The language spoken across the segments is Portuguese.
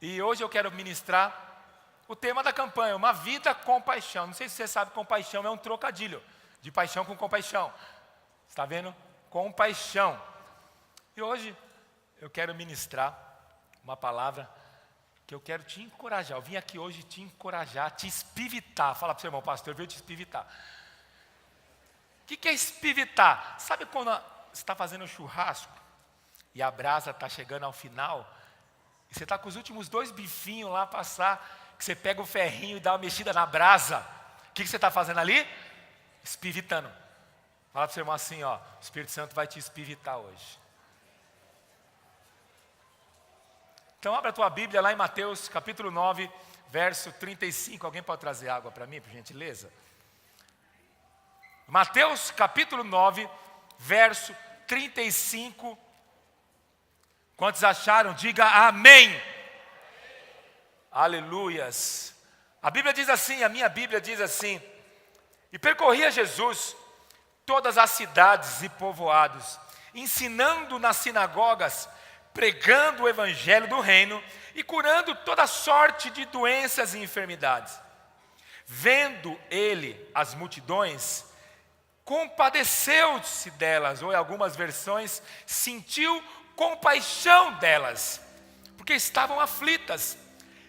E hoje eu quero ministrar o tema da campanha, uma vida com paixão. Não sei se você sabe, compaixão é um trocadilho, de paixão com compaixão. Está vendo? Compaixão. E hoje eu quero ministrar uma palavra que eu quero te encorajar. Eu vim aqui hoje te encorajar, te espivitar. Fala para o seu irmão, pastor, eu vim te espivitar. O que é espivitar? Sabe quando você está fazendo um churrasco e a brasa está chegando ao final, e você está com os últimos 2 bifinhos lá passar, que você pega o ferrinho e dá uma mexida na brasa. O que você está fazendo ali? Espivitando. Fala para o seu irmão assim, ó, o Espírito Santo vai te espivitar hoje. Então abra a tua Bíblia lá em Mateus capítulo 9, verso 35. Alguém pode trazer água para mim, por gentileza? Mateus capítulo 9, verso 35. Quantos acharam? Diga amém. Aleluias. A Bíblia diz assim, a minha Bíblia diz assim: e percorria Jesus todas as cidades e povoados, ensinando nas sinagogas, pregando o evangelho do reino e curando toda sorte de doenças e enfermidades. Vendo ele as multidões, compadeceu-se delas, ou em algumas versões, sentiu compaixão delas, porque estavam aflitas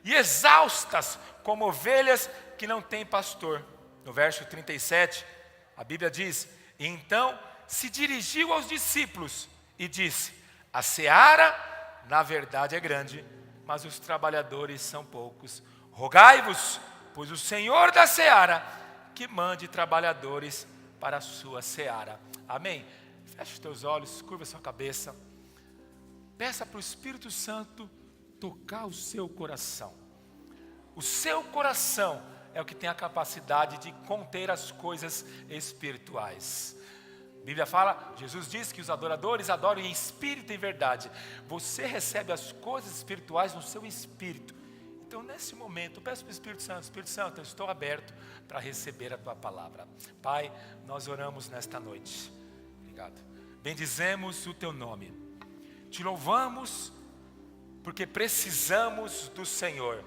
e exaustas como ovelhas que não têm pastor. No verso 37, a Bíblia diz: e então se dirigiu aos discípulos e disse: a seara, na verdade, é grande, mas os trabalhadores são poucos. Rogai-vos, pois o Senhor da seara, que mande trabalhadores para a sua seara. Amém? Feche os teus olhos, curva a sua cabeça. Peça para o Espírito Santo tocar o seu coração. O seu coração é o que tem a capacidade de conter as coisas espirituais. A Bíblia fala, Jesus diz que os adoradores adoram em espírito e em verdade. Você recebe as coisas espirituais no seu espírito. Então nesse momento, eu peço para o Espírito Santo, eu estou aberto para receber a tua palavra. Pai, nós oramos nesta noite. Obrigado. Bendizemos o teu nome. Te louvamos porque precisamos do Senhor.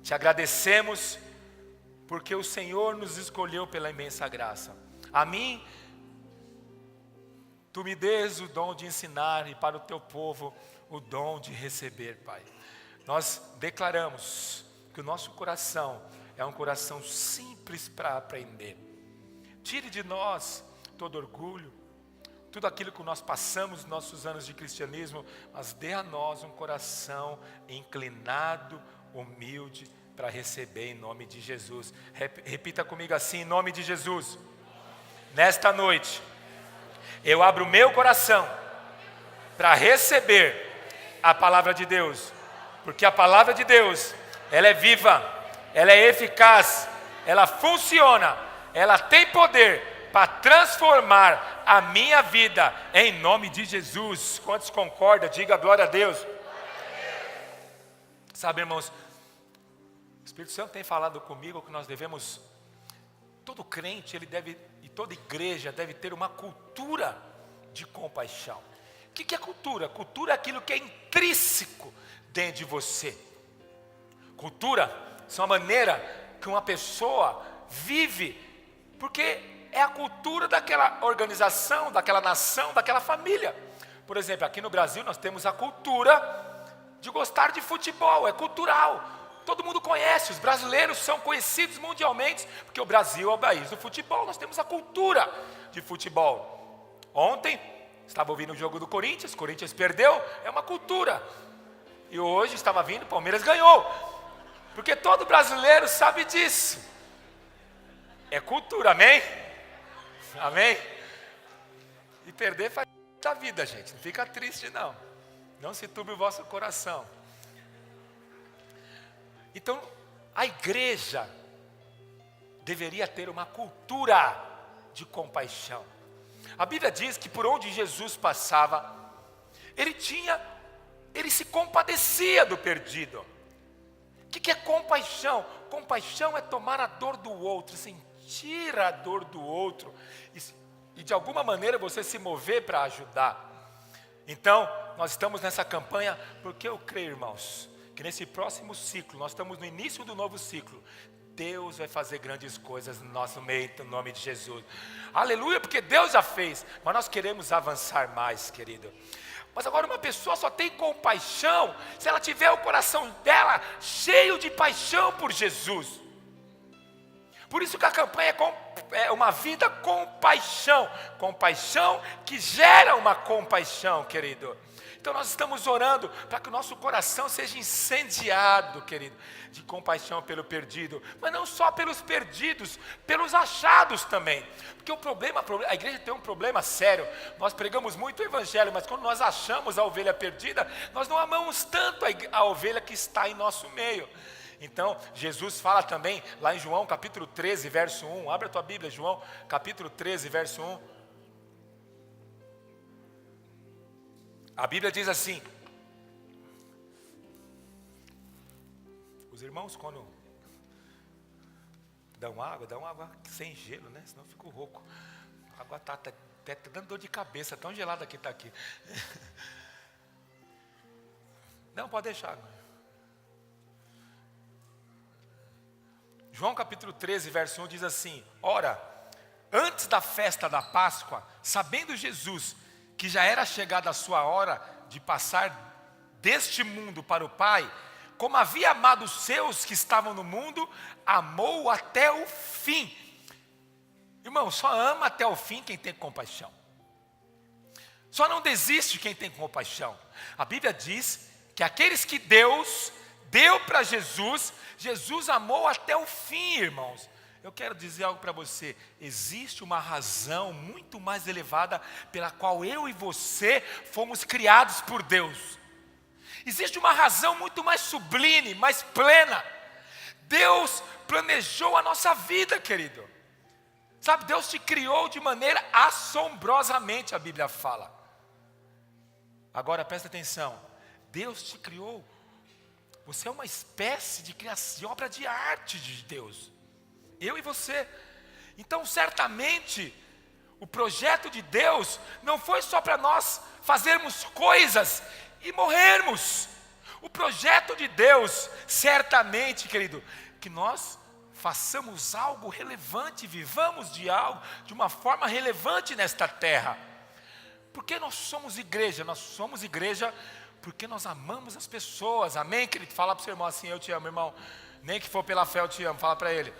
Te agradecemos porque o Senhor nos escolheu pela imensa graça. A mim, tu me dês o dom de ensinar, e para o teu povo o dom de receber, Pai. Nós declaramos que o nosso coração é um coração simples para aprender. Tire de nós todo orgulho, tudo aquilo que nós passamos nos nossos anos de cristianismo, mas dê a nós um coração inclinado, humilde, para receber em nome de Jesus. Repita comigo assim, em nome de Jesus. Nesta noite, eu abro o meu coração para receber a palavra de Deus, porque a palavra de Deus, ela é viva, ela é eficaz, ela funciona, ela tem poder para transformar a minha vida em nome de Jesus. Quantos concordam? Diga glória a Deus. Sabe, irmãos, o Espírito Santo tem falado comigo que nós devemos, todo crente, ele deve, e toda igreja deve ter uma cultura de compaixão. O que é cultura? Cultura é aquilo que é intrínseco dentro de você. Cultura é uma maneira que uma pessoa vive, porque é a cultura daquela organização, daquela nação, daquela família. Por exemplo, aqui no Brasil nós temos a cultura de gostar de futebol, é cultural. Todo mundo conhece, os brasileiros são conhecidos mundialmente, porque o Brasil é o país do futebol, nós temos a cultura de futebol. Ontem, estava ouvindo o jogo do Corinthians perdeu, é uma cultura. E hoje estava vindo, o Palmeiras ganhou. Porque todo brasileiro sabe disso. É cultura, amém? Amém? E perder faz da vida, gente. Não fica triste, não. Não se turbe o vosso coração. Então, a igreja deveria ter uma cultura de compaixão. A Bíblia diz que por onde Jesus passava, ele se compadecia do perdido. O que é compaixão? Compaixão é tomar a dor do outro, sentir a dor do outro e de alguma maneira você se mover para ajudar. Então, nós estamos nessa campanha porque eu creio, irmãos, que nesse próximo ciclo, nós estamos no início do novo ciclo, Deus vai fazer grandes coisas no nosso meio, no nome de Jesus. Aleluia, porque Deus já fez, mas nós queremos avançar mais, querido. Mas agora uma pessoa só tem compaixão se ela tiver o coração dela cheio de paixão por Jesus. Por isso que a campanha é uma vida com paixão. Compaixão que gera uma compaixão, querido. Então nós estamos orando para que o nosso coração seja incendiado, querido, de compaixão pelo perdido. Mas não só pelos perdidos, pelos achados também. Porque a igreja tem um problema sério. Nós pregamos muito o evangelho, mas quando nós achamos a ovelha perdida, nós não amamos tanto a ovelha que está em nosso meio. Então, Jesus fala também, lá em João capítulo 13, verso 1. Abre a tua Bíblia, João capítulo 13, verso 1. A Bíblia diz assim: os irmãos quando dão água sem gelo, né? Senão eu fico rouco. A água está até dando dor de cabeça, tão gelada que está aqui. Não, pode deixar. João capítulo 13, verso 1 diz assim: ora, antes da festa da Páscoa, sabendo Jesus que já era chegada a sua hora de passar deste mundo para o Pai, como havia amado os seus que estavam no mundo, amou até o fim. Irmão, só ama até o fim quem tem compaixão. Só não desiste quem tem compaixão. A Bíblia diz que aqueles que Deus deu para Jesus, Jesus amou até o fim, irmãos. Eu quero dizer algo para você: existe uma razão muito mais elevada pela qual eu e você fomos criados por Deus. Existe uma razão muito mais sublime, mais plena. Deus planejou a nossa vida, querido. Sabe, Deus te criou de maneira assombrosamente, a Bíblia fala. Agora presta atenção, Deus te criou. Você é uma espécie de criação, de obra de arte de Deus. Eu e você. Então certamente o projeto de Deus não foi só para nós fazermos coisas e morrermos. O projeto de Deus, certamente, querido, que nós façamos algo relevante, vivamos de uma forma relevante nesta terra. Porque nós somos igreja? Nós somos igreja porque nós amamos as pessoas. Amém, querido? Fala para o seu irmão assim: eu te amo, irmão. Nem que for pela fé eu te amo. Fala para ele.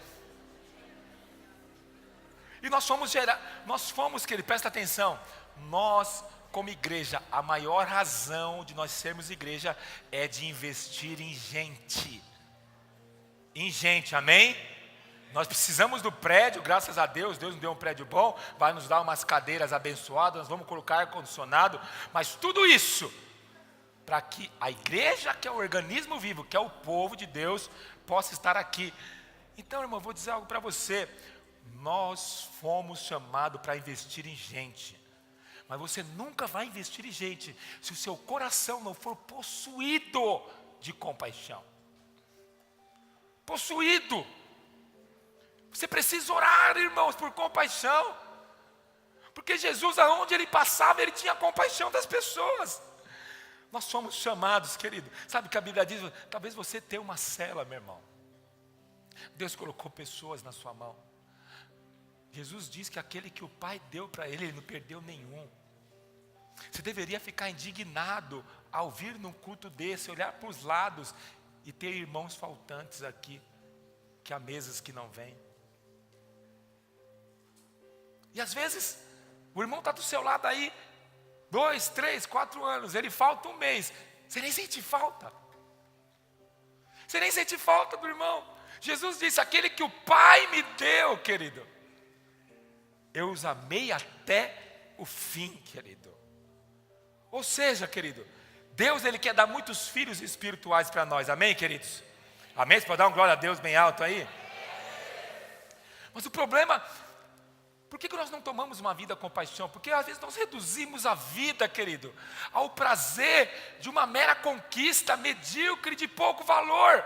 E nós fomos, querido, presta atenção. Nós, como igreja, a maior razão de nós sermos igreja é de investir em gente. Em gente, amém? Nós precisamos do prédio, graças a Deus, Deus nos deu um prédio bom, vai nos dar umas cadeiras abençoadas, nós vamos colocar ar-condicionado, mas tudo isso para que a igreja, que é o organismo vivo, que é o povo de Deus, possa estar aqui. Então, irmão, vou dizer algo para você. Nós fomos chamados para investir em gente. Mas você nunca vai investir em gente se o seu coração não for possuído de compaixão. Possuído. Você precisa orar, irmãos, por compaixão. Porque Jesus, aonde ele passava, ele tinha compaixão das pessoas. Nós somos chamados, querido. Sabe o que a Bíblia diz? Talvez você tenha uma cela, meu irmão. Deus colocou pessoas na sua mão. Jesus diz que aquele que o Pai deu para ele não perdeu nenhum. Você deveria ficar indignado ao vir num culto desse, olhar para os lados e ter irmãos faltantes aqui, que há meses que não vêm. E às vezes, o irmão está do seu lado aí, 2, 3, 4 anos, ele falta um mês, você nem sente falta. Você nem sente falta do irmão. Jesus disse: aquele que o Pai me deu, querido, eu os amei até o fim, querido. Ou seja, querido, Deus, ele quer dar muitos filhos espirituais para nós, amém, queridos? Amém? Você pode dar um glória a Deus bem alto aí? Mas o problema, por que nós não tomamos uma vida com paixão? Porque às vezes nós reduzimos a vida, querido, ao prazer de uma mera conquista medíocre de pouco valor.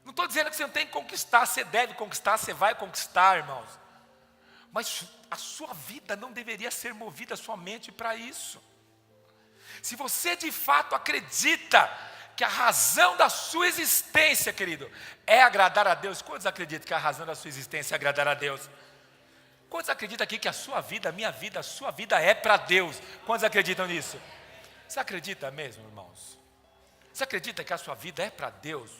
Não estou dizendo que você não tem que conquistar, você deve conquistar, você vai conquistar, irmãos. Mas a sua vida não deveria ser movida somente para isso. Se você de fato acredita que a razão da sua existência, querido, é agradar a Deus? Quantos acreditam que a razão da sua existência é agradar a Deus? Quantos acreditam aqui que a sua vida, a minha vida, a sua vida é para Deus? Quantos acreditam nisso? Você acredita mesmo, irmãos? Você acredita que a sua vida é para Deus?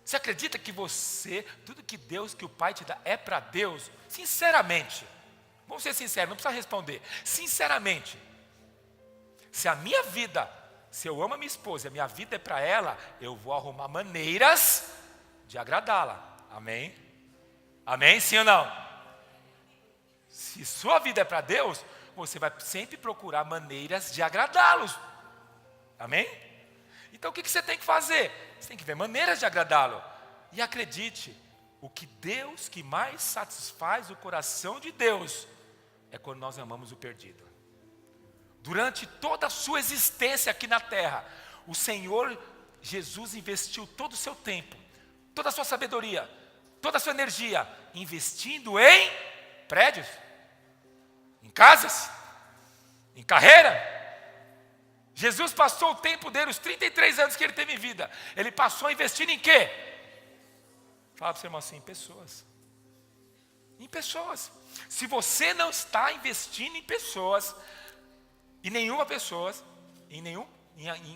Você acredita que você, tudo que Deus, que o Pai te dá, é para Deus? Sinceramente, vamos ser sinceros, não precisa responder. Sinceramente, se a minha vida, se eu amo a minha esposa, a minha vida é para ela, eu vou arrumar maneiras de agradá-la. Amém? Amém, sim ou não? Se sua vida é para Deus, você vai sempre procurar maneiras de agradá-los. Amém? Então o que você tem que fazer? Você tem que ver maneiras de agradá-lo. E acredite, o que Deus, que mais satisfaz o coração de Deus, é quando nós amamos o perdido. Durante toda a sua existência aqui na terra, o Senhor Jesus investiu todo o seu tempo, toda a sua sabedoria, toda a sua energia, investindo em prédios, em casas, em carreira. Jesus passou o tempo dele, os 33 anos que ele teve em vida, ele passou investindo em quê? Fala para o seu irmão assim, em pessoas. Em pessoas. Se você não está investindo em pessoas, em nenhuma pessoa, em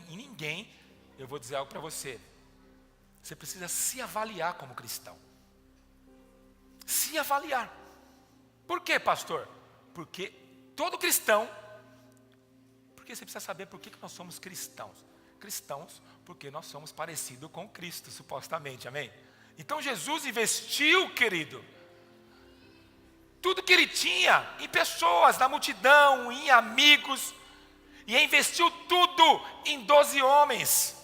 ninguém, eu vou dizer algo para você. Você precisa se avaliar como cristão. Se avaliar. Por quê, pastor? Porque todo cristão, porque você precisa saber por que nós somos cristãos. Cristãos porque nós somos parecidos com Cristo, supostamente, amém? Então Jesus investiu, querido, tudo que ele tinha em pessoas, na multidão, em amigos, e investiu tudo em 12 homens,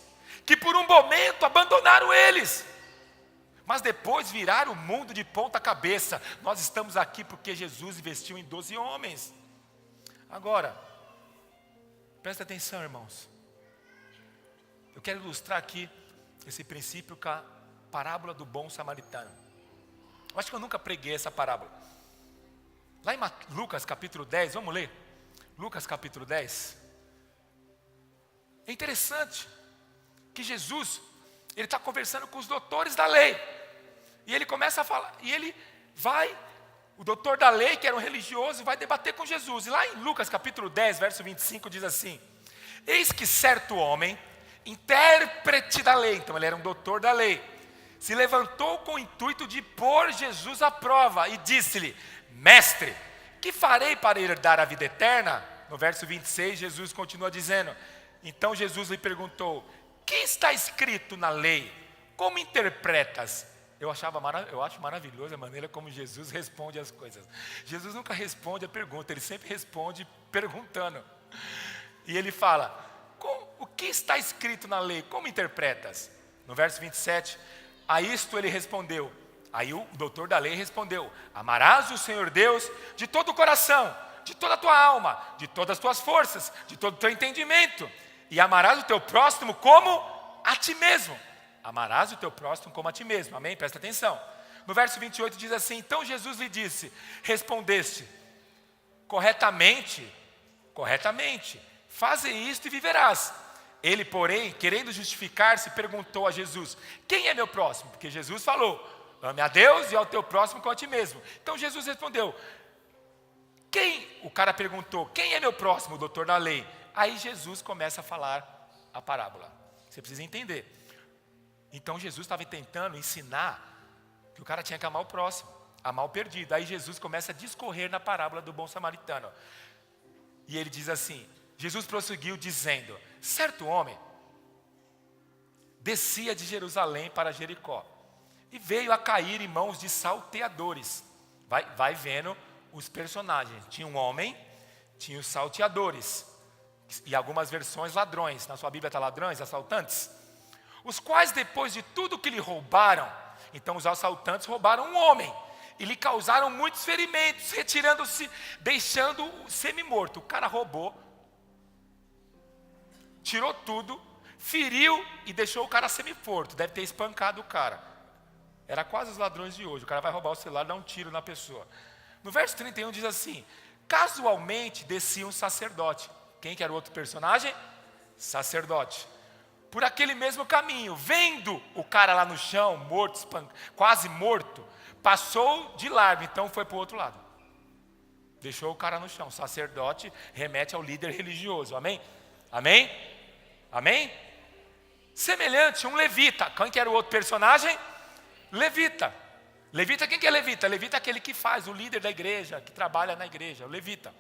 que por um momento abandonaram eles, mas depois viraram o mundo de ponta cabeça. Nós estamos aqui porque Jesus investiu em 12 homens. Agora, presta atenção, irmãos. Eu quero ilustrar aqui esse princípio com a parábola do bom samaritano. Eu acho que eu nunca preguei essa parábola. Lá em Lucas capítulo 10, vamos ler? Lucas capítulo 10. É interessante que Jesus, ele está conversando com os doutores da lei. E ele começa a falar, e ele vai, o doutor da lei, que era um religioso, vai debater com Jesus. E lá em Lucas capítulo 10, verso 25, diz assim: eis que certo homem, intérprete da lei, então ele era um doutor da lei, se levantou com o intuito de pôr Jesus à prova e disse-lhe: mestre, que farei para herdar a vida eterna? No verso 26, Jesus continua dizendo, então Jesus lhe perguntou: que está escrito na lei? Como interpretas? Eu acho maravilhosa a maneira como Jesus responde as coisas. Jesus nunca responde a pergunta, ele sempre responde perguntando. E ele fala: o que está escrito na lei? Como interpretas? No verso 27, a isto ele respondeu. Aí o doutor da lei respondeu: amarás o Senhor Deus de todo o coração, de toda a tua alma, de todas as tuas forças, de todo o teu entendimento, e amarás o teu próximo como a ti mesmo. Amarás o teu próximo como a ti mesmo, amém? Presta atenção. No verso 28 diz assim: então Jesus lhe disse: respondeste corretamente, faze isto e viverás. Ele, porém, querendo justificar-se, perguntou a Jesus: quem é meu próximo? Porque Jesus falou: ame a Deus e ao teu próximo como a ti mesmo. Então Jesus respondeu: o cara perguntou: quem é meu próximo? O doutor da lei. Aí Jesus começa a falar a parábola. Você precisa entender. Então Jesus estava tentando ensinar que o cara tinha que amar o próximo, amar o perdido. Aí Jesus começa a discorrer na parábola do bom samaritano. E ele diz assim, Jesus prosseguiu dizendo: certo homem descia de Jerusalém para Jericó e veio a cair em mãos de salteadores. Vai vendo os personagens. Tinha um homem, tinha os salteadores, e algumas versões ladrões. Na sua Bíblia está ladrões, assaltantes. Os quais, depois de tudo que lhe roubaram, então os assaltantes roubaram um homem e lhe causaram muitos ferimentos, retirando-se, deixando-o semi-morto. O cara roubou, tirou tudo, feriu e deixou o cara semi-morto. Deve ter espancado o cara. Era quase os ladrões de hoje. O cara vai roubar o celular e dá um tiro na pessoa. No verso 31 diz assim: casualmente descia um sacerdote. Quem que era o outro personagem? Sacerdote. por aquele mesmo caminho, vendo o cara lá no chão, morto, quase morto, passou de largo, então foi para o outro lado. Deixou o cara no chão. O sacerdote remete ao líder religioso, amém? Amém? Amém? Semelhante, um levita. Quem que era o outro personagem? Levita. Levita, quem que é levita? Levita é aquele que faz, o líder da igreja, que trabalha na igreja, o levita.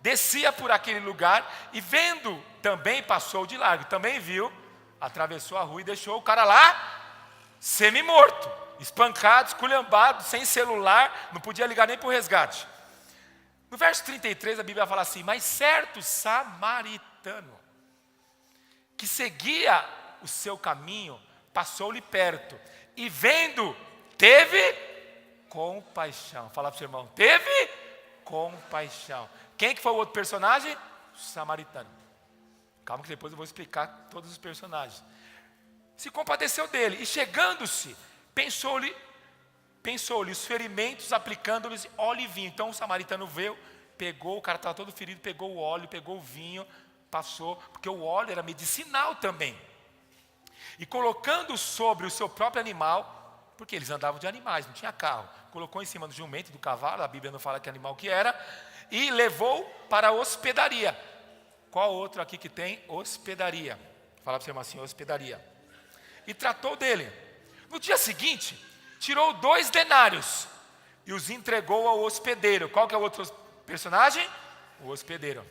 Descia por aquele lugar e vendo, também passou de largo. Também viu, atravessou a rua e deixou o cara lá, semi-morto, espancado, esculhambado, sem celular, não podia ligar nem para o resgate. No verso 33 a Bíblia fala assim: mas certo samaritano, que seguia o seu caminho, passou-lhe perto, e vendo, teve compaixão. Fala para o seu irmão, teve compaixão. Quem que foi o outro personagem? O samaritano. Calma que depois eu vou explicar todos os personagens. Se compadeceu dele, e chegando-se, pensou-lhe os ferimentos, aplicando-lhes óleo e vinho. Então o samaritano veio, pegou, o cara estava todo ferido, pegou o óleo, pegou o vinho, passou, porque o óleo era medicinal também. E colocando sobre o seu próprio animal, porque eles andavam de animais, não tinha carro, colocou em cima do jumento, do cavalo, a Bíblia não fala que animal que era, e levou para a hospedaria. Qual outro aqui que tem hospedaria? Fala para você assim, hospedaria. E tratou dele. No dia seguinte, tirou 2 denários e os entregou ao hospedeiro. Qual que é o outro personagem? O hospedeiro.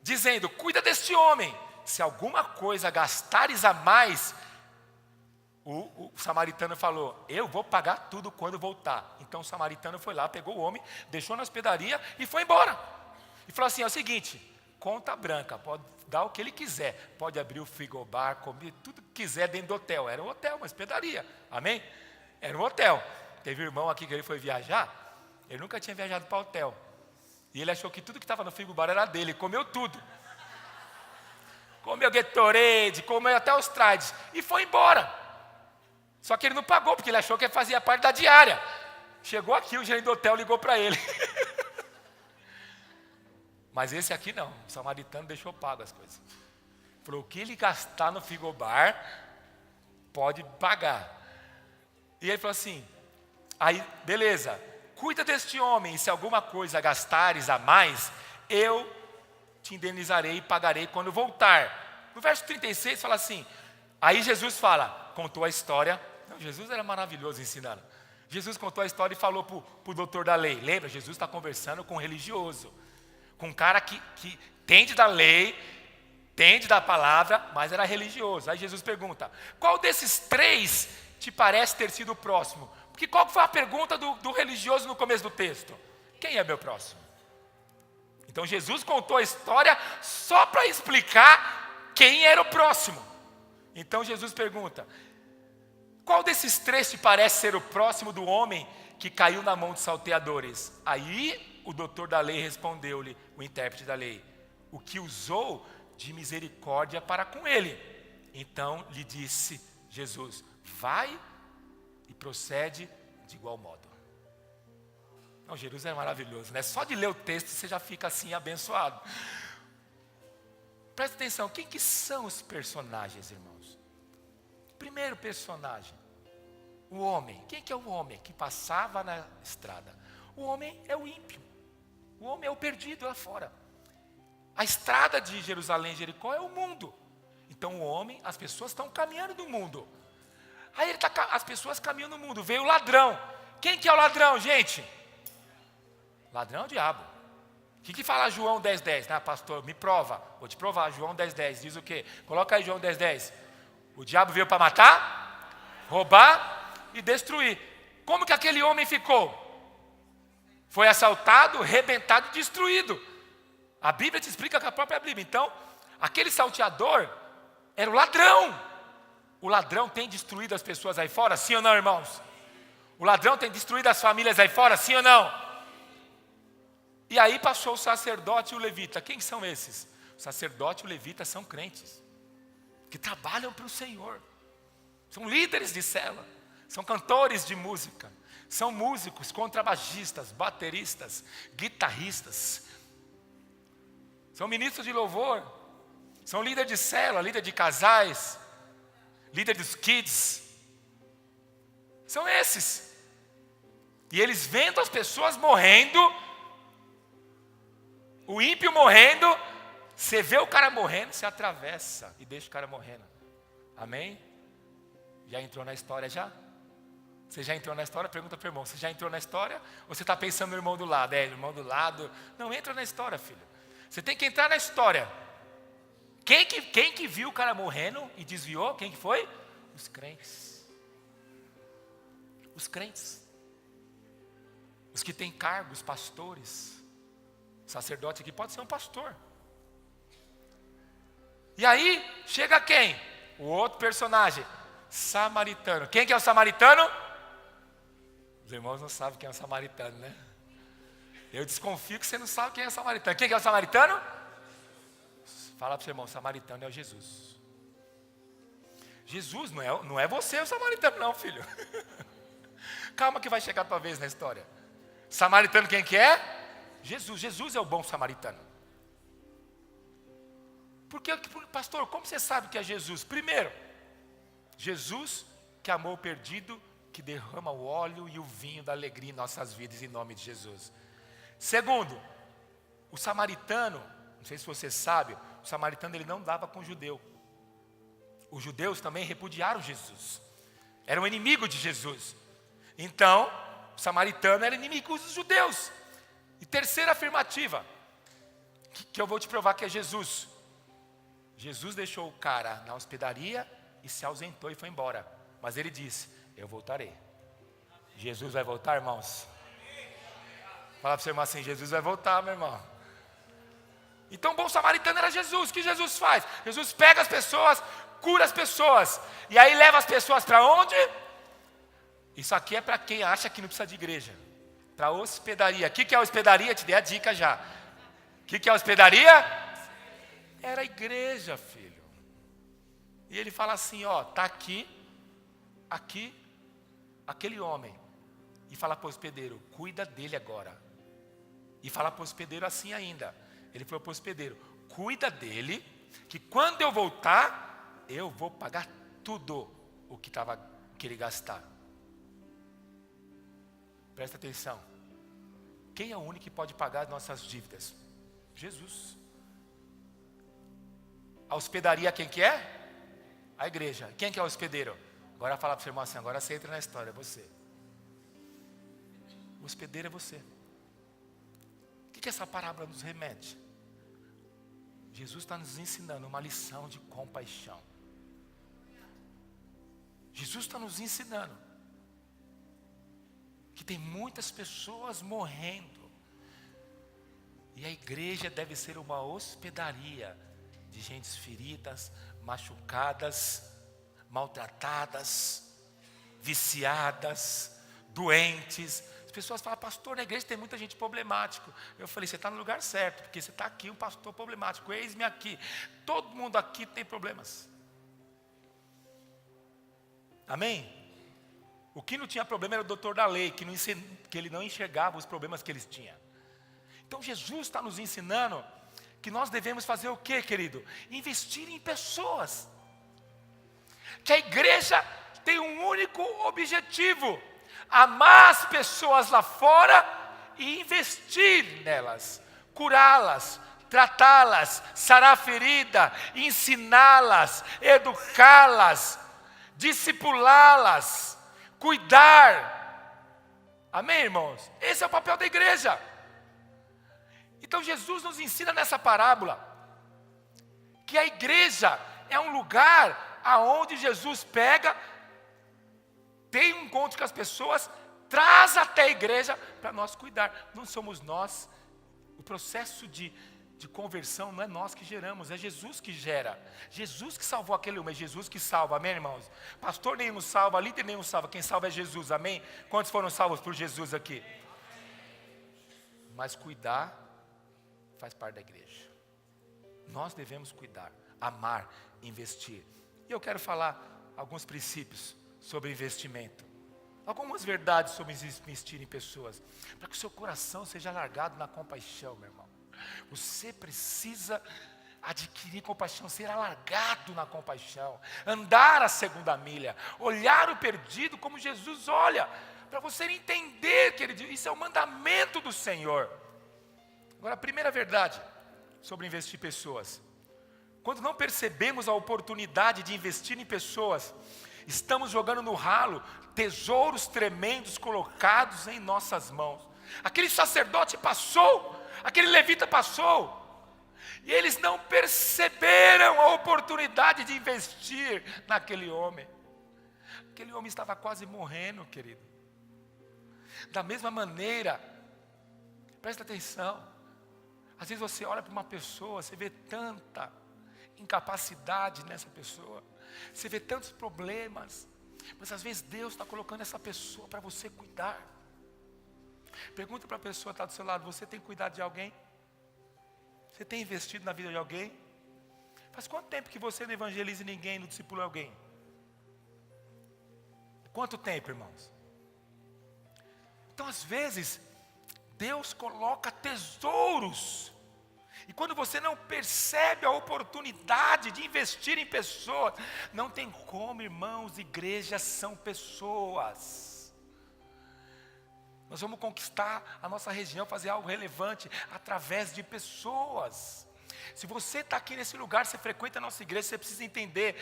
Dizendo, cuida deste homem, se alguma coisa gastares a mais. O samaritano falou, eu vou pagar tudo quando voltar. Então o samaritano foi lá, pegou o homem, deixou na hospedaria e foi embora. E falou assim, é o seguinte, conta branca, pode dar o que ele quiser. Pode abrir o frigobar, comer tudo que quiser dentro do hotel. Era um hotel, uma hospedaria, amém? Era um hotel. Teve um irmão aqui que ele foi viajar, ele nunca tinha viajado para hotel. E ele achou que tudo que estava no frigobar era dele, comeu tudo. Comeu Gatorade, comeu até os trades e foi embora. Só que ele não pagou, porque ele achou que fazia parte da diária. Chegou aqui, o gerente do hotel ligou para ele. Mas esse aqui não, o samaritano deixou pago as coisas. Falou, o que ele gastar no frigobar, pode pagar. E ele falou assim, aí, beleza, cuida deste homem, e se alguma coisa gastares a mais, eu te indenizarei e pagarei quando voltar. No verso 36 fala assim, aí Jesus fala, contou a história. Não, Jesus era maravilhoso ensinando. Jesus contou a história e falou para o doutor da lei. Lembra, Jesus está conversando com um religioso, com um cara que entende da lei, entende da palavra, mas era religioso. Aí Jesus pergunta, qual desses 3 te parece ter sido o próximo? Porque qual foi a pergunta do religioso no começo do texto? Quem é meu próximo? Então Jesus contou a história só para explicar quem era o próximo. Então Jesus pergunta, qual desses 3 te parece ser o próximo do homem que caiu na mão dos salteadores? Aí o doutor da lei respondeu-lhe, o intérprete da lei, o que usou de misericórdia para com ele. Então lhe disse Jesus, vai e procede de igual modo. Não, Jesus é maravilhoso, né? Só de ler o texto você já fica assim abençoado. Presta atenção, quem que são os personagens, irmãos? Primeiro personagem, o homem. Quem que é o homem que passava na estrada? O homem é o ímpio. O homem é o perdido lá fora. A estrada de Jerusalém, Jericó, é o mundo. Então o homem, as pessoas estão caminhando no mundo. Aí as pessoas caminham no mundo. Veio o ladrão. Quem que é o ladrão, gente? Ladrão é o diabo. O que fala João 10:10? Ah, pastor, me prova. Vou te provar. João 10:10 diz o quê? Coloca aí João 10:10. O diabo veio para matar, roubar e destruir. Como que aquele homem ficou? Foi assaltado, arrebentado e destruído. A Bíblia te explica com a própria Bíblia. Então, aquele salteador era o ladrão. O ladrão tem destruído as pessoas aí fora, sim ou não, irmãos? O ladrão tem destruído as famílias aí fora, sim ou não? E aí passou o sacerdote e o levita. Quem são esses? O sacerdote e o levita são crentes, que trabalham para o Senhor. São líderes de célula, são cantores de música, são músicos, contrabaixistas, bateristas, guitarristas, são ministros de louvor, São líder de célula, líder de casais, líder dos kids. São esses. E eles vendo as pessoas morrendo, o ímpio morrendo, você vê o cara morrendo, você atravessa e deixa o cara morrendo. Amém? Já entrou na história já? Você já entrou na história? Pergunta para o irmão, você já entrou na história? Ou você está pensando no irmão do lado? É, irmão do lado. Não, entra na história, filho. Você tem que entrar na história. Quem que viu o cara morrendo e desviou? Quem que foi? Os crentes. Os crentes. Os que têm cargos, pastores. Sacerdote aqui pode ser um pastor. E aí, chega quem? O outro personagem, samaritano. Quem que é o samaritano? Os irmãos não sabem quem é o samaritano, né? Eu desconfio que você não sabe quem é o samaritano. Quem que é o samaritano? Fala para o seu irmão, o samaritano é o Jesus. Jesus não é você o samaritano não, filho. Calma que vai chegar a tua vez na história. Samaritano quem que é? Jesus. Jesus é o bom samaritano. Porque, pastor, como você sabe que é Jesus? Primeiro, Jesus que amou o perdido, que derrama o óleo e o vinho da alegria em nossas vidas, em nome de Jesus. Segundo, o samaritano, não sei se você sabe, o samaritano ele não dava com o judeu. Os judeus também repudiaram Jesus. Era um inimigo de Jesus. Então, o samaritano era inimigo dos judeus. E terceira afirmativa, que eu vou te provar que é Jesus. Jesus deixou o cara na hospedaria e se ausentou e foi embora. Mas ele disse, eu voltarei. Jesus vai voltar, irmãos? Fala para o seu irmão assim, Jesus vai voltar, meu irmão. Então o bom samaritano era Jesus. O que Jesus faz? Jesus pega as pessoas, cura as pessoas. E aí leva as pessoas para onde? Isso aqui é para quem acha que não precisa de igreja. Para hospedaria. O que é hospedaria? Te dei a dica já. O que é hospedaria? Era a igreja, filho. E ele fala assim, ó, tá aqui, aquele homem. E fala para o hospedeiro, cuida dele agora. E fala para o hospedeiro assim ainda. Ele falou para o hospedeiro, cuida dele, que quando eu voltar, eu vou pagar tudo o que ele gastar. Presta atenção. Quem é o único que pode pagar as nossas dívidas? Jesus. A hospedaria quem que é? A igreja. Quem que é o hospedeiro? Agora fala para o seu irmão assim, agora você entra na história, é você. O hospedeiro é você. O que essa parábola nos remete? Jesus está nos ensinando uma lição de compaixão. Jesus está nos ensinando que tem muitas pessoas morrendo. E a igreja deve ser uma hospedaria de gentes feridas, machucadas, maltratadas, viciadas, doentes. As pessoas falam, pastor, na igreja tem muita gente problemática. Eu falei, você está no lugar certo, porque você está aqui, um pastor problemático, eis-me aqui. Todo mundo aqui tem problemas. Amém? O que não tinha problema era o doutor da lei, que ele não enxergava os problemas que eles tinham. Então Jesus está nos ensinando que nós devemos fazer o quê, querido? Investir em pessoas. Que a igreja tem um único objetivo: amar as pessoas lá fora e investir nelas, curá-las, tratá-las, sarar a ferida, ensiná-las, educá-las, discipulá-las, cuidar. Amém, irmãos? Esse é o papel da igreja. Então Jesus nos ensina nessa parábola que a igreja é um lugar aonde Jesus pega, tem um encontro com as pessoas, traz até a igreja para nós cuidar. Não somos nós. O processo de conversão não é nós que geramos, é Jesus que gera. Jesus que salvou aquele homem, é Jesus que salva, amém, irmãos? Pastor nenhum salva, líder nenhum salva, quem salva é Jesus, amém? Quantos foram salvos por Jesus aqui? Mas cuidar faz parte da igreja. Nós devemos cuidar, amar, investir. E eu quero falar alguns princípios sobre investimento. Algumas verdades sobre investir em pessoas. Para que o seu coração seja largado na compaixão, meu irmão. Você precisa adquirir compaixão, ser alargado na compaixão, andar a segunda milha, olhar o perdido como Jesus olha, para você entender, querido, isso é o mandamento do Senhor. Agora, a primeira verdade sobre investir em pessoas: quando não percebemos a oportunidade de investir em pessoas, estamos jogando no ralo tesouros tremendos colocados em nossas mãos. Aquele sacerdote passou, aquele levita passou, e eles não perceberam a oportunidade de investir naquele homem. Aquele homem estava quase morrendo, querido. Da mesma maneira, presta atenção, às vezes você olha para uma pessoa, você vê tanta incapacidade nessa pessoa, você vê tantos problemas, mas às vezes Deus está colocando essa pessoa para você cuidar. Pergunta para a pessoa que está do seu lado: você tem cuidado de alguém? Você tem investido na vida de alguém? Faz quanto tempo que você não evangeliza ninguém, não discipula alguém? Quanto tempo, irmãos? Então, às vezes, Deus coloca tesouros, e quando você não percebe a oportunidade de investir em pessoas, não tem como, irmãos. Igrejas são pessoas. Nós vamos conquistar a nossa região, fazer algo relevante através de pessoas. Se você está aqui nesse lugar, você frequenta a nossa igreja, você precisa entender: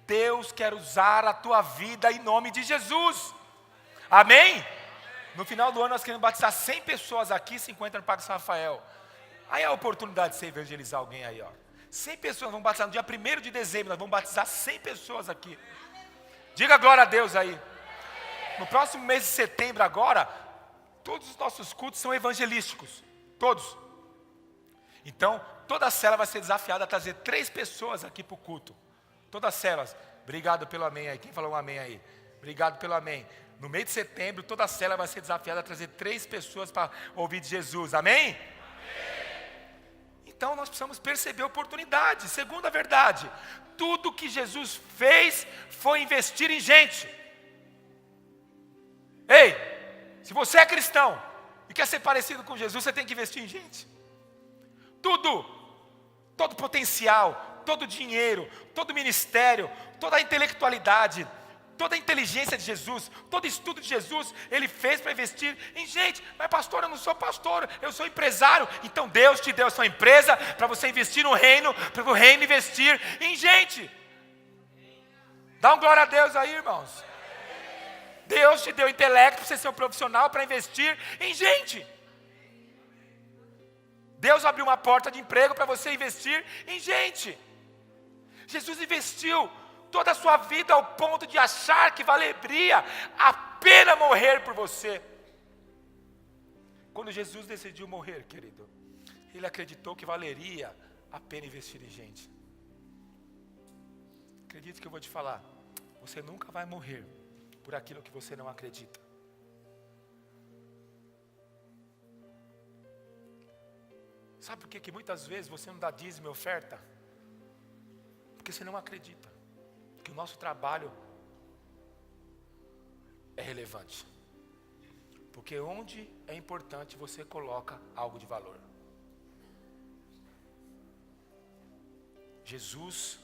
Deus quer usar a tua vida em nome de Jesus. Amém? No final do ano nós queremos batizar 100 pessoas aqui, 50 no Parque São Rafael. Aí é a oportunidade de você evangelizar alguém aí, ó. 100 pessoas vão batizar no dia 1º de dezembro, nós vamos batizar 100 pessoas aqui. Diga glória a Deus aí. No próximo mês de setembro agora, todos os nossos cultos são evangelísticos, todos. Então, toda a célula vai ser desafiada a trazer 3 pessoas aqui para o culto. Todas as células. Obrigado pelo amém aí. Quem falou um amém aí? Obrigado pelo amém. No mês de setembro, toda a célula vai ser desafiada a trazer 3 pessoas para ouvir de Jesus. Amém? Então, nós precisamos perceber a oportunidade. Segunda verdade: tudo que Jesus fez foi investir em gente. Ei! Se você é cristão e quer ser parecido com Jesus, você tem que investir em gente. Tudo, todo potencial, todo dinheiro, todo ministério, toda a intelectualidade, toda a inteligência de Jesus, todo estudo de Jesus, Ele fez para investir em gente. Mas pastor, eu não sou pastor, eu sou empresário. Então Deus te deu a sua empresa para você investir no reino, para o reino investir em gente. Dá um glória a Deus aí, irmãos. Deus te deu intelecto para você ser um profissional, para investir em gente. Deus abriu uma porta de emprego para você investir em gente. Jesus investiu toda a sua vida ao ponto de achar que valeria a pena morrer por você. Quando Jesus decidiu morrer, querido, Ele acreditou que valeria a pena investir em gente. Acredite que eu vou te falar, você nunca vai morrer por aquilo que você não acredita. Sabe por que muitas vezes você não dá dízimo e oferta? Porque você não acredita que o nosso trabalho é relevante. Porque onde é importante você coloca algo de valor. Jesus,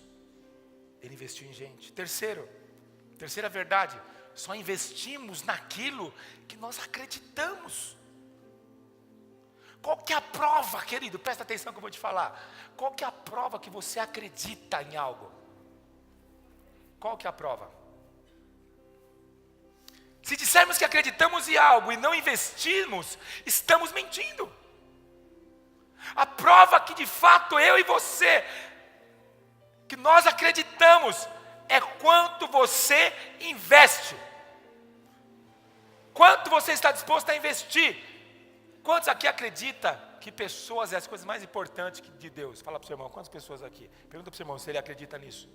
Ele investiu em gente. Terceira verdade: só investimos naquilo que nós acreditamos. Qual que é a prova, querido? Presta atenção que eu vou te falar. Qual que é a prova que você acredita em algo? Qual que é a prova? Se dissermos que acreditamos em algo e não investimos, estamos mentindo. A prova que de fato eu e você, que nós acreditamos, é quanto você investe. Quanto você está disposto a investir? Quantos aqui acreditam que pessoas é as coisas mais importantes de Deus? Fala para o seu irmão, quantas pessoas aqui? Pergunta para o seu irmão se ele acredita nisso.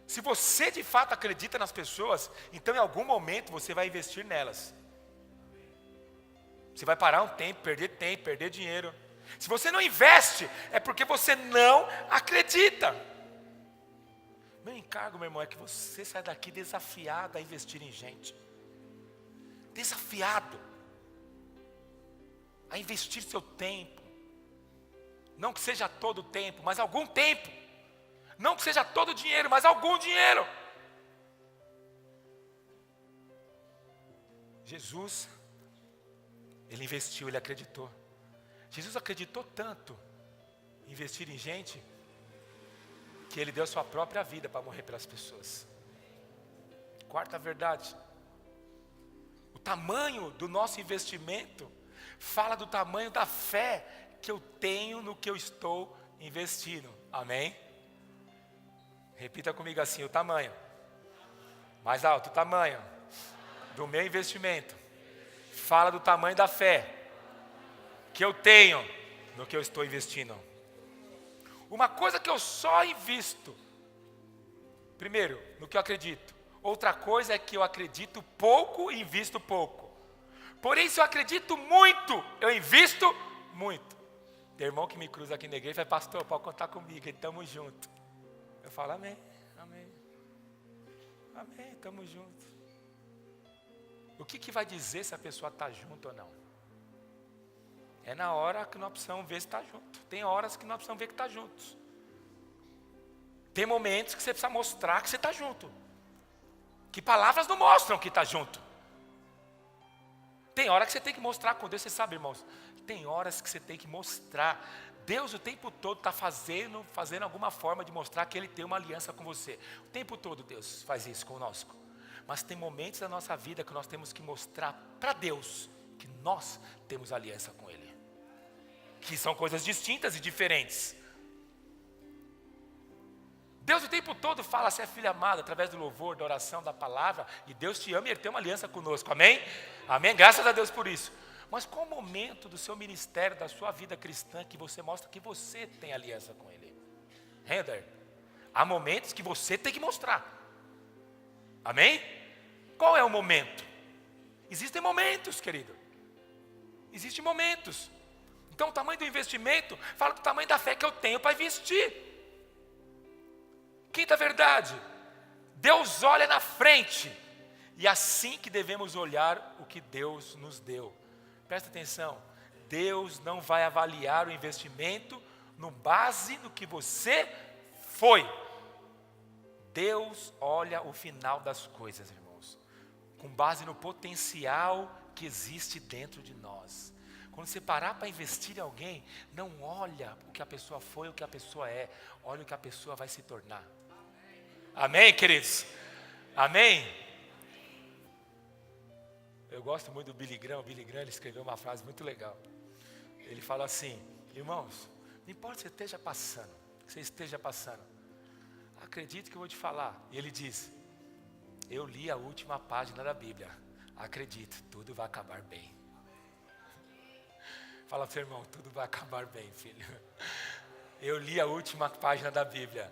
Se você de fato acredita nas pessoas, então em algum momento você vai investir nelas. Você vai parar um tempo, perder dinheiro. Se você não investe, é porque você não acredita. Meu encargo, meu irmão, é que você saia daqui desafiado a investir em gente. Desafiado a investir seu tempo, Não que seja todo o tempo, mas algum tempo. Não que seja todo o dinheiro, mas algum dinheiro. Jesus, ele investiu, ele acreditou. Jesus acreditou tanto em investir em gente, que ele deu sua própria vida para morrer pelas pessoas. Quarta verdade. O tamanho do nosso investimento fala do tamanho da fé que eu tenho no que eu estou investindo. Amém? Repita comigo assim, o tamanho. Mais alto, o tamanho do meu investimento fala do tamanho da fé que eu tenho no que eu estou investindo. Uma coisa que eu só invisto, primeiro, no que eu acredito. Outra coisa é que eu acredito pouco e invisto pouco. Porém, se eu acredito muito, eu invisto muito. Tem irmão que me cruza aqui na igreja e fala, pastor, pode contar comigo, estamos juntos. Eu falo, amém, amém. Amém, estamos juntos. O que vai dizer se a pessoa está junto ou não? É na hora que nós precisamos ver se está junto. Tem horas que nós precisamos ver que está juntos. Tem momentos que você precisa mostrar que você está junto. Que palavras não mostram que está junto. Tem hora que você tem que mostrar com Deus, você sabe, irmãos. Tem horas que você tem que mostrar. Deus o tempo todo está fazendo alguma forma de mostrar que Ele tem uma aliança com você. O tempo todo Deus faz isso conosco. Mas tem momentos da nossa vida que nós temos que mostrar para Deus que nós temos aliança com Ele. Que são coisas distintas e diferentes. Deus o tempo todo fala, você é filha amada, através do louvor, da oração, da palavra, e Deus te ama e Ele tem uma aliança conosco, amém? Amém, graças a Deus por isso. Mas qual o momento do seu ministério, da sua vida cristã, que você mostra que você tem aliança com Ele? Render, há momentos que você tem que mostrar, amém? Qual é o momento? Existem momentos, querido, existem momentos. Então o tamanho do investimento fala do tamanho da fé que eu tenho para investir. Quinta verdade, Deus olha na frente, e é assim que devemos olhar o que Deus nos deu. Presta atenção, Deus não vai avaliar o investimento no base do que você foi. Deus olha o final das coisas, irmãos, com base no potencial que existe dentro de nós. Quando você parar para investir em alguém, não olha o que a pessoa foi, o que a pessoa é, olha o que a pessoa vai se tornar. Amém, queridos? Amém? Eu gosto muito do Billy Graham. O Billy Graham, ele escreveu uma frase muito legal. Ele fala assim, irmãos, não importa o que você esteja passando, acredite que eu vou te falar. E ele diz, eu li a última página da Bíblia, acredito, tudo vai acabar bem. Fala para o seu irmão, tudo vai acabar bem, filho. Eu li a última página da Bíblia.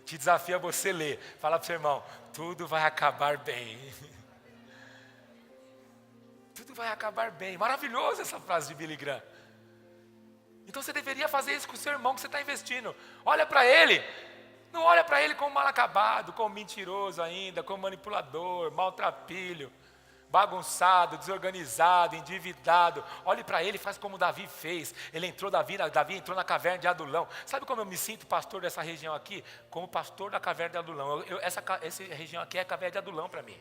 Te desafio a você ler. Fala para o seu irmão, tudo vai acabar bem. Tudo vai acabar bem. Maravilhoso essa frase de Billy Graham. Então você deveria fazer isso com o seu irmão que você está investindo. Olha para ele. Não olha para ele como mal acabado, como mentiroso ainda, como manipulador, maltrapilho, bagunçado, desorganizado, endividado. Olhe para ele e faz como Davi fez. Davi entrou na caverna de Adulão. Sabe como eu me sinto pastor dessa região aqui? Como pastor da caverna de Adulão. Essa região aqui é a caverna de Adulão para mim.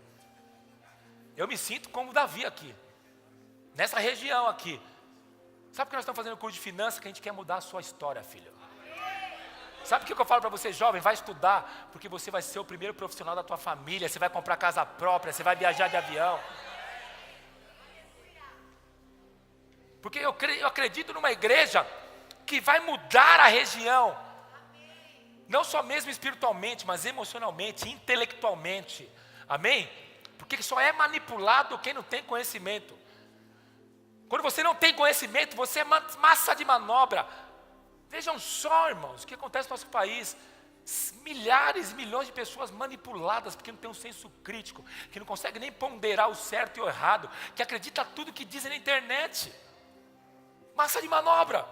Eu me sinto como Davi aqui. Nessa região aqui. Sabe por que nós estamos fazendo curso de finanças? Que a gente quer mudar a sua história, filho. Sabe o que eu falo para você, jovem? Vai estudar, porque você vai ser o primeiro profissional da tua família. Você vai comprar casa própria, você vai viajar de avião. Porque eu acredito numa igreja que vai mudar a região. Não só mesmo espiritualmente, mas emocionalmente, intelectualmente. Amém? Porque só é manipulado quem não tem conhecimento. Quando você não tem conhecimento, você é massa de manobra. Vejam só, irmãos, o que acontece no nosso país. Milhares e milhões de pessoas manipuladas, porque não tem um senso crítico, que não consegue nem ponderar o certo e o errado, que acredita tudo que dizem na internet. Massa de manobra.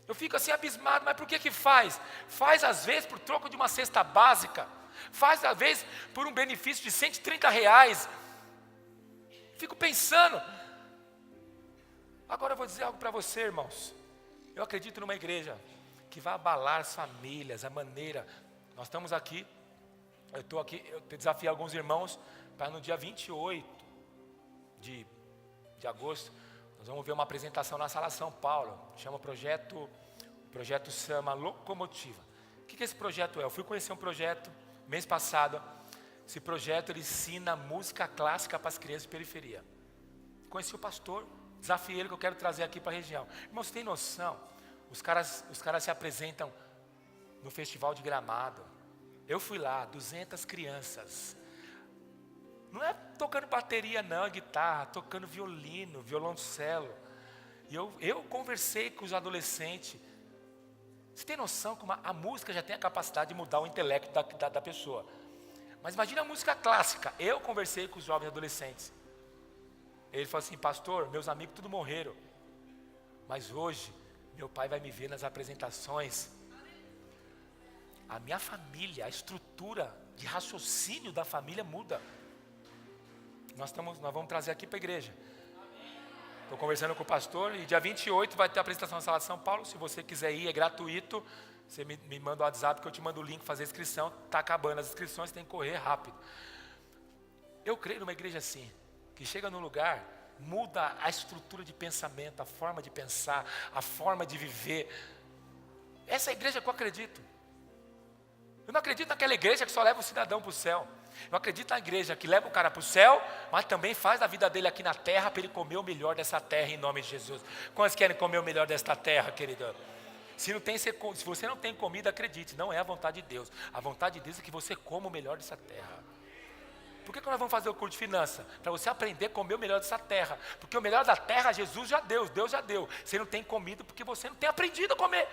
Eu fico assim abismado, mas por que faz? Faz às vezes por troco de uma cesta básica, faz às vezes por um benefício de R$130. Fico pensando. Agora eu vou dizer algo para você, irmãos. Eu acredito numa igreja que vai abalar as famílias, a maneira. Nós estamos aqui, eu estou aqui, eu desafiei alguns irmãos para no dia 28 de agosto, nós vamos ver uma apresentação na Sala São Paulo, chama o projeto chama Locomotiva. O que esse projeto é? Eu fui conhecer um projeto mês passado. Esse projeto ele ensina música clássica para as crianças de periferia. Conheci o pastor, desafiei ele que eu quero trazer aqui para a região. Irmãos, tem noção? Os caras se apresentam no Festival de Gramado. Eu fui lá, 200 crianças. Não é tocando bateria não, é guitarra, tocando violino, violoncelo. E eu conversei com os adolescentes. Você tem noção que a música já tem a capacidade de mudar o intelecto da pessoa. Mas imagina a música clássica. Eu conversei com os jovens adolescentes. Ele falou assim, pastor, meus amigos tudo morreram. Mas hoje, meu pai vai me ver nas apresentações. A minha família, a estrutura de raciocínio da família muda. Nós vamos trazer aqui para a igreja. Estou conversando com o pastor e dia 28 vai ter a apresentação na Sala de São Paulo. Se você quiser ir, é gratuito. Você me manda o WhatsApp que eu te mando o link para fazer a inscrição. Está acabando as inscrições, tem que correr rápido. Eu creio numa igreja assim, que chega num lugar, muda a estrutura de pensamento, a forma de pensar, a forma de viver. Essa é a igreja que eu acredito. Eu não acredito naquela igreja que só leva o cidadão para o céu. Eu acredito na igreja que leva o cara para o céu, mas também faz a vida dele aqui na terra para ele comer o melhor dessa terra em nome de Jesus. Quantos querem comer o melhor desta terra, querido? Se você não tem comida, acredite, não é a vontade de Deus. A vontade de Deus é que você coma o melhor dessa terra. Por que nós vamos fazer o curso de finanças? Para você aprender a comer o melhor dessa terra. Porque o melhor da terra, Jesus já deu, Deus já deu. Você não tem comido porque você não tem aprendido a comer.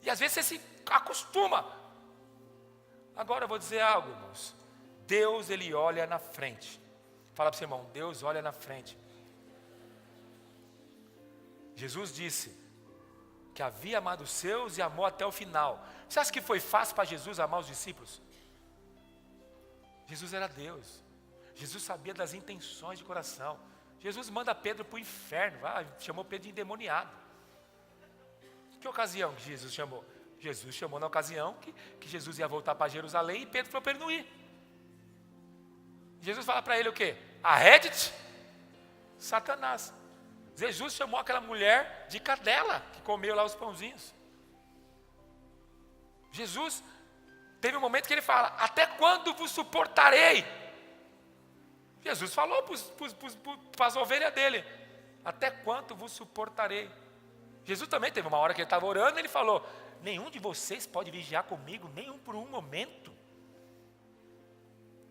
E às vezes você se acostuma. Agora eu vou dizer algo, irmãos. Deus, Ele olha na frente. Fala para o seu irmão, Deus olha na frente. Jesus disse que havia amado os seus e amou até o final. Você acha que foi fácil para Jesus amar os discípulos? Jesus era Deus. Jesus sabia das intenções de coração. Jesus manda Pedro para o inferno. Chamou Pedro de endemoniado. Que ocasião que Jesus chamou? Jesus chamou na ocasião que Jesus ia voltar para Jerusalém e Pedro falou para ele não ir. Jesus fala para ele o quê? Arrede-te, Satanás. Jesus chamou aquela mulher de cadela que comeu lá os pãozinhos. Jesus teve um momento que ele fala, até quando vos suportarei? Jesus falou para as ovelhas dele, até quanto vos suportarei? Jesus também teve uma hora que ele estava orando e ele falou, nenhum de vocês pode vigiar comigo, nenhum por um momento.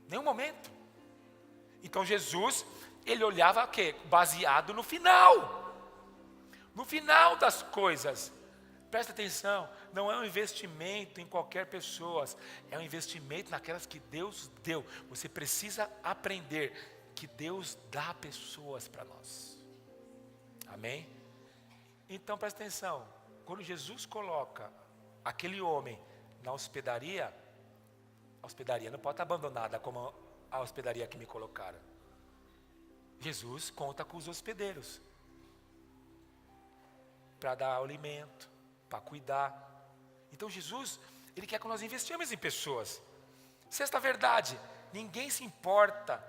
Nenhum momento. Então Jesus, ele olhava o quê? Baseado no final. No final das coisas. Presta atenção, não é um investimento em qualquer pessoa, é um investimento naquelas que Deus deu. Você precisa aprender que Deus dá pessoas para nós. Amém? Então presta atenção, quando Jesus coloca aquele homem na hospedaria, a hospedaria não pode estar abandonada como a hospedaria que me colocaram. Jesus conta com os hospedeiros para dar alimento, para cuidar. Então Jesus, Ele quer que nós investimos em pessoas. Sexta verdade, ninguém se importa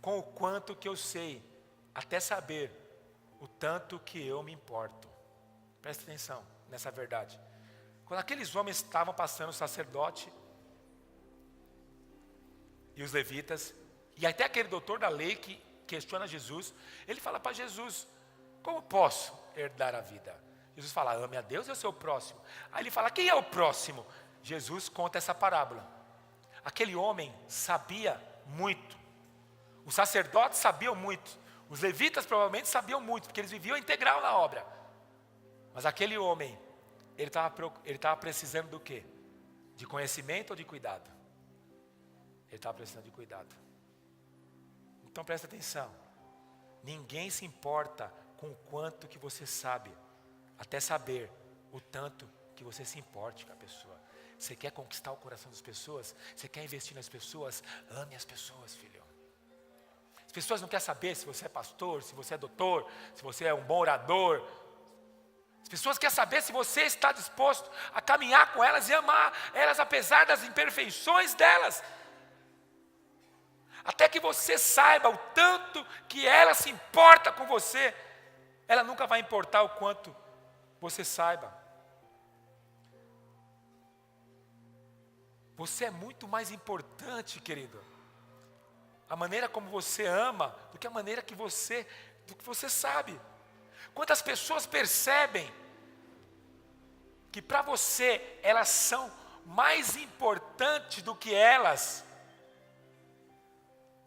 com o quanto que eu sei, até saber o tanto que eu me importo. Presta atenção nessa verdade. Quando aqueles homens estavam passando, o sacerdote e os levitas, e até aquele doutor da lei que questiona Jesus, ele fala para Jesus, como posso herdar a vida? Jesus fala, ame a Deus e ao seu próximo. Aí ele fala, quem é o próximo? Jesus conta essa parábola. Aquele homem sabia muito. Os sacerdotes sabiam muito. Os levitas provavelmente sabiam muito, porque eles viviam integral na obra. Mas aquele homem, ele estava precisando do quê? De conhecimento ou de cuidado? Ele estava precisando de cuidado. Então presta atenção. Ninguém se importa com o quanto que você sabe, até saber o tanto que você se importe com a pessoa. Você quer conquistar o coração das pessoas? Você quer investir nas pessoas? Ame as pessoas, filho. As pessoas não querem saber se você é pastor, se você é doutor, se você é um bom orador. As pessoas querem saber se você está disposto a caminhar com elas e amar elas apesar das imperfeições delas. Até que você saiba o tanto que ela se importa com você, ela nunca vai importar o quanto você saiba. Você é muito mais importante, querido, a maneira como você ama, do que a maneira do que você sabe. Quantas pessoas percebem que para você elas são mais importantes do que elas,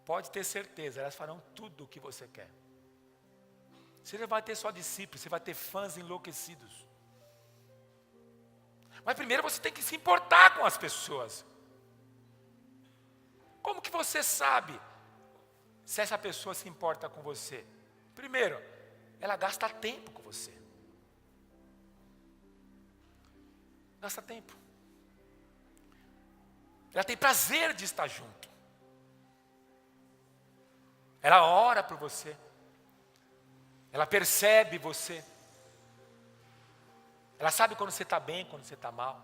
pode ter certeza, elas farão tudo o que você quer. Você não vai ter só discípulos, você vai ter fãs enlouquecidos. Mas primeiro você tem que se importar com as pessoas. Como que você sabe se essa pessoa se importa com você? Primeiro, ela gasta tempo com você. Gasta tempo. Ela tem prazer de estar junto. Ela ora por você. Ela percebe você. Ela sabe quando você está bem, quando você está mal.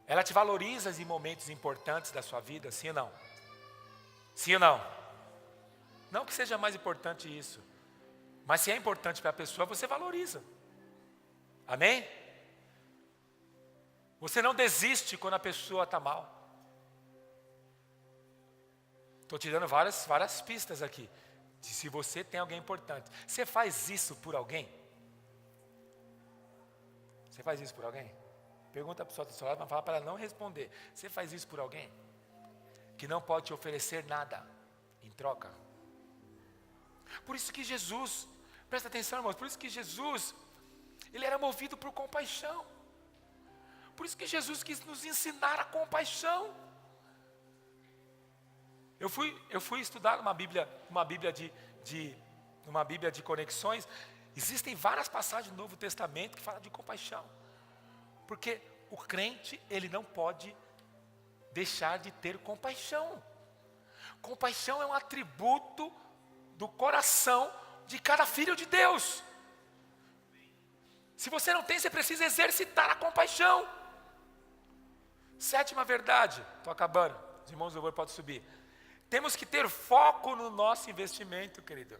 Ela te valoriza em momentos importantes da sua vida, sim ou não? Sim ou não? Não que seja mais importante isso. Mas se é importante para a pessoa, você valoriza. Amém? Você não desiste quando a pessoa está mal. Estou te dando várias pistas aqui. De se você tem alguém importante. Você faz isso por alguém? Você faz isso por alguém? Pergunta para a pessoa do seu lado, mas fala para ela não responder. Você faz isso por alguém? Que não pode te oferecer nada em troca. Por isso que Jesus, presta atenção, irmãos, por isso que Jesus, ele era movido por compaixão. Por isso que Jesus quis nos ensinar a compaixão. Eu fui estudar uma Bíblia de conexões. Existem várias passagens do Novo Testamento que falam de compaixão. Porque o crente, ele não pode deixar de ter compaixão. Compaixão é um atributo do coração de cada filho de Deus. Se você não tem, você precisa exercitar a compaixão. Sétima verdade, estou acabando, os irmãos do louvor podem subir. Temos que ter foco no nosso investimento, querido.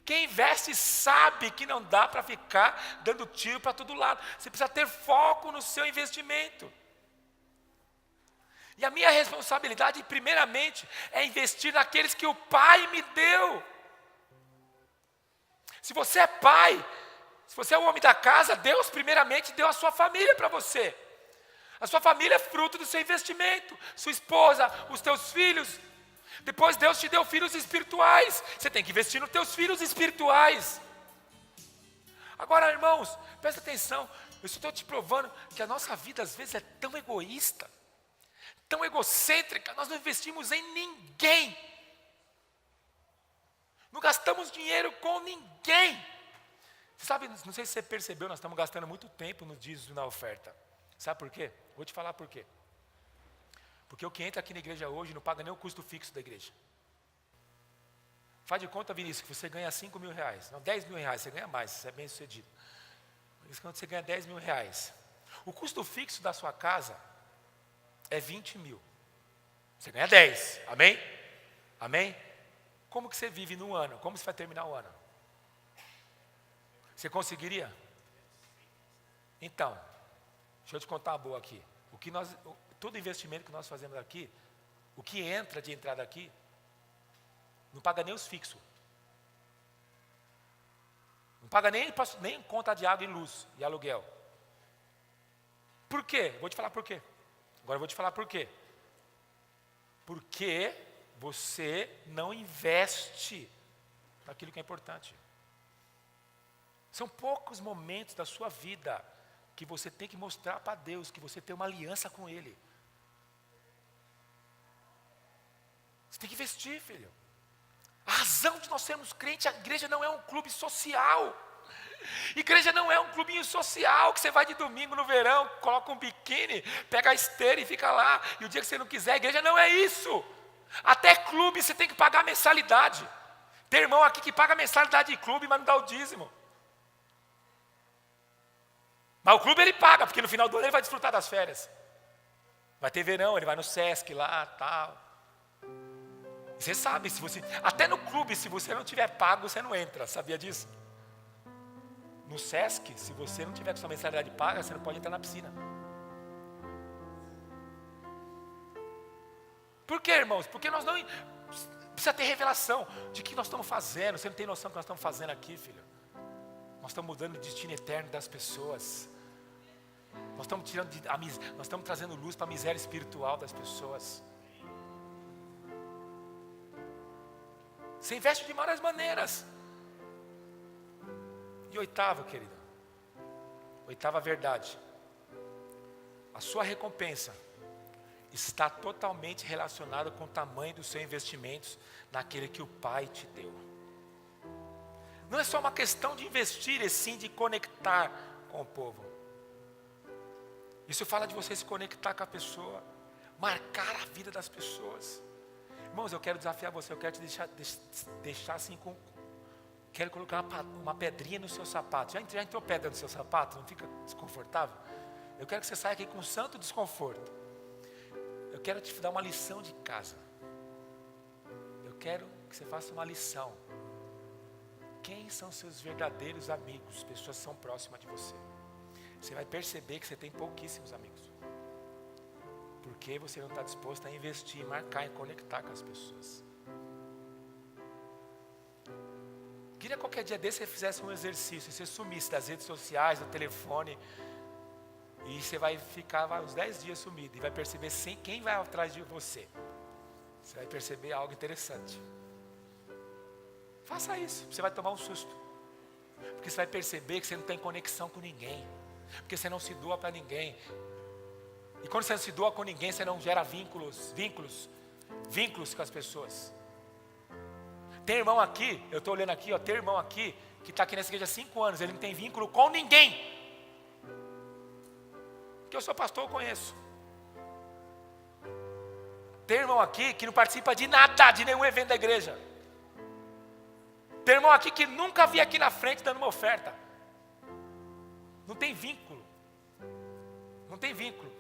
Quem investe sabe que não dá para ficar dando tiro para todo lado. Você precisa ter foco no seu investimento. E a minha responsabilidade, primeiramente, é investir naqueles que o Pai me deu. Se você é pai, se você é o homem da casa, Deus primeiramente deu a sua família para você. A sua família é fruto do seu investimento. Sua esposa, os teus filhos. Depois Deus te deu filhos espirituais. Você tem que investir nos teus filhos espirituais. Agora, irmãos, presta atenção. Eu estou te provando que a nossa vida às vezes é tão egoísta, tão egocêntrica. Nós não investimos em ninguém. Não gastamos dinheiro com ninguém. Você sabe, não sei se você percebeu, nós estamos gastando muito tempo no dízimo e na oferta. Sabe por quê? Vou te falar por quê. Porque o que entra aqui na igreja hoje não paga nem o custo fixo da igreja. Faz de conta, Vinícius, que você ganha 5 mil reais. Não, 10 mil reais, você ganha mais, você é bem sucedido. Mas quando você ganha 10 mil reais, o custo fixo da sua casa é 20 mil. Você ganha 10, amém? Amém? Como que você vive no ano? Como você vai terminar o ano? Você conseguiria? Então, deixa eu te contar uma boa aqui. Todo investimento que nós fazemos aqui, o que entra de entrada aqui, não paga nem os fixos. Não paga nem conta de água e luz e aluguel. Por quê? Vou te falar por quê. Agora eu vou te falar por quê. Porque você não investe naquilo que é importante. São poucos momentos da sua vida que você tem que mostrar para Deus que você tem uma aliança com Ele. Você tem que investir, filho. A razão de nós sermos crentes, a igreja não é um clube social. Igreja não é um clubinho social que você vai de domingo no verão, coloca um biquíni, pega a esteira e fica lá. E o dia que você não quiser, a igreja não é isso. Até clube você tem que pagar mensalidade. Tem irmão aqui que paga mensalidade de clube, mas não dá o dízimo. Mas o clube ele paga, porque no final do ano ele vai desfrutar das férias. Vai ter verão, ele vai no Sesc lá, tal. Você sabe, até no clube, se você não tiver pago, você não entra, sabia disso? No Sesc, se você não tiver com sua mensalidade paga, você não pode entrar na piscina. Por quê, irmãos? Porque nós não precisa ter revelação de que nós estamos fazendo. Você não tem noção do que nós estamos fazendo aqui, filho. Nós estamos mudando o destino eterno das pessoas. Nós estamos trazendo luz para a miséria espiritual das pessoas. Você investe de várias maneiras. E oitava, querido. Oitava verdade. A sua recompensa está totalmente relacionada com o tamanho dos seus investimentos naquele que o Pai te deu. Não é só uma questão de investir, e sim de conectar com o povo. Isso fala de você se conectar com a pessoa, marcar a vida das pessoas. Irmãos, eu quero desafiar você, eu quero te deixar assim quero colocar uma pedrinha no seu sapato. Já entrou pedra no seu sapato? Não fica desconfortável? Eu quero que você saia aqui com um santo desconforto. Eu quero te dar uma lição de casa. Eu quero que você faça uma lição. Quem são seus verdadeiros amigos? Pessoas que são próximas de você. Você vai perceber que você tem pouquíssimos amigos. Porque você não está disposto a investir, marcar e conectar com as pessoas. Queria qualquer dia desse você fizesse um exercício, você sumisse das redes sociais, do telefone, e você vai ficar uns 10 dias sumido, e vai perceber quem vai atrás de você. Você vai perceber algo interessante. Faça isso, você vai tomar um susto. Porque você vai perceber que você não tem conexão com ninguém. Porque você não se doa para ninguém. E quando você não se doa com ninguém, você não gera vínculos com as pessoas. Tem irmão aqui, eu estou olhando aqui, tem irmão aqui, que está aqui nessa igreja há 5 anos, ele não tem vínculo com ninguém. Porque eu sou pastor, eu conheço. Tem irmão aqui que não participa de nada, de nenhum evento da igreja. Tem irmão aqui que nunca vi aqui na frente dando uma oferta. Não tem vínculo. Não tem vínculo.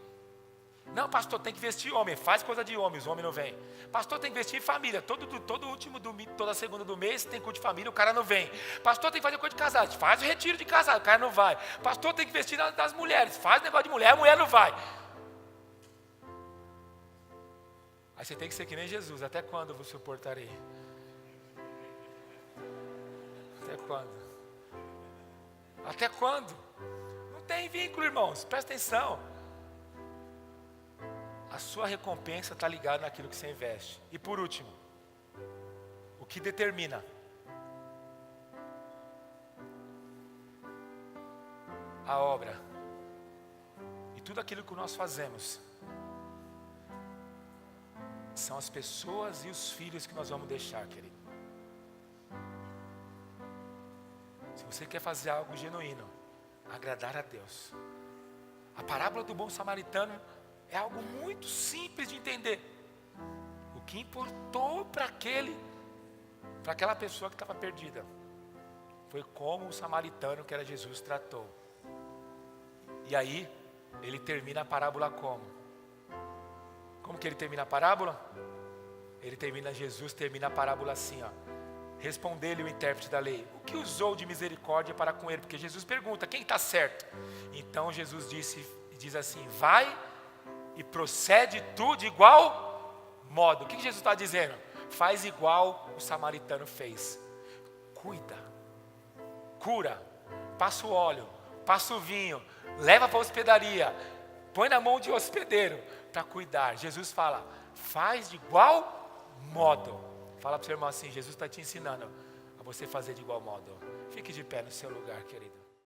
Não, pastor, tem que investir homem. Faz coisa de homem, os homens não vêm. Pastor, tem que investir em família. Todo último domingo, toda segunda do mês, tem culto de família, o cara não vem. Pastor, tem que fazer coisa de casado. Faz o retiro de casado, o cara não vai. Pastor, tem que investir nas mulheres. Faz negócio de mulher, a mulher não vai. Aí você tem que ser que nem Jesus. Até quando eu vos suportarei? Até quando? Até quando? Não tem vínculo, irmãos. Presta atenção. A sua recompensa está ligada naquilo que você investe. E por último, o que determina a obra e tudo aquilo que nós fazemos são as pessoas e os filhos que nós vamos deixar, querido. Se você quer fazer algo genuíno, agradar a Deus, a parábola do bom samaritano é algo muito simples de entender. O que importou para aquela pessoa que estava perdida foi como o samaritano, que era Jesus, tratou. E aí, ele termina a parábola como? Como que ele termina a parábola? Jesus termina a parábola assim, ó. Respondeu-lhe o intérprete da lei: o que usou de misericórdia para com ele? Porque Jesus pergunta, quem está certo? Então Jesus diz assim, vai e procede tu de igual modo. O que Jesus está dizendo? Faz igual o samaritano fez. Cuida, cura, passa o óleo, passa o vinho, leva para a hospedaria, põe na mão de hospedeiro para cuidar. Jesus fala, faz de igual modo. Fala para o seu irmão assim, Jesus está te ensinando a você fazer de igual modo. Fique de pé no seu lugar, querido.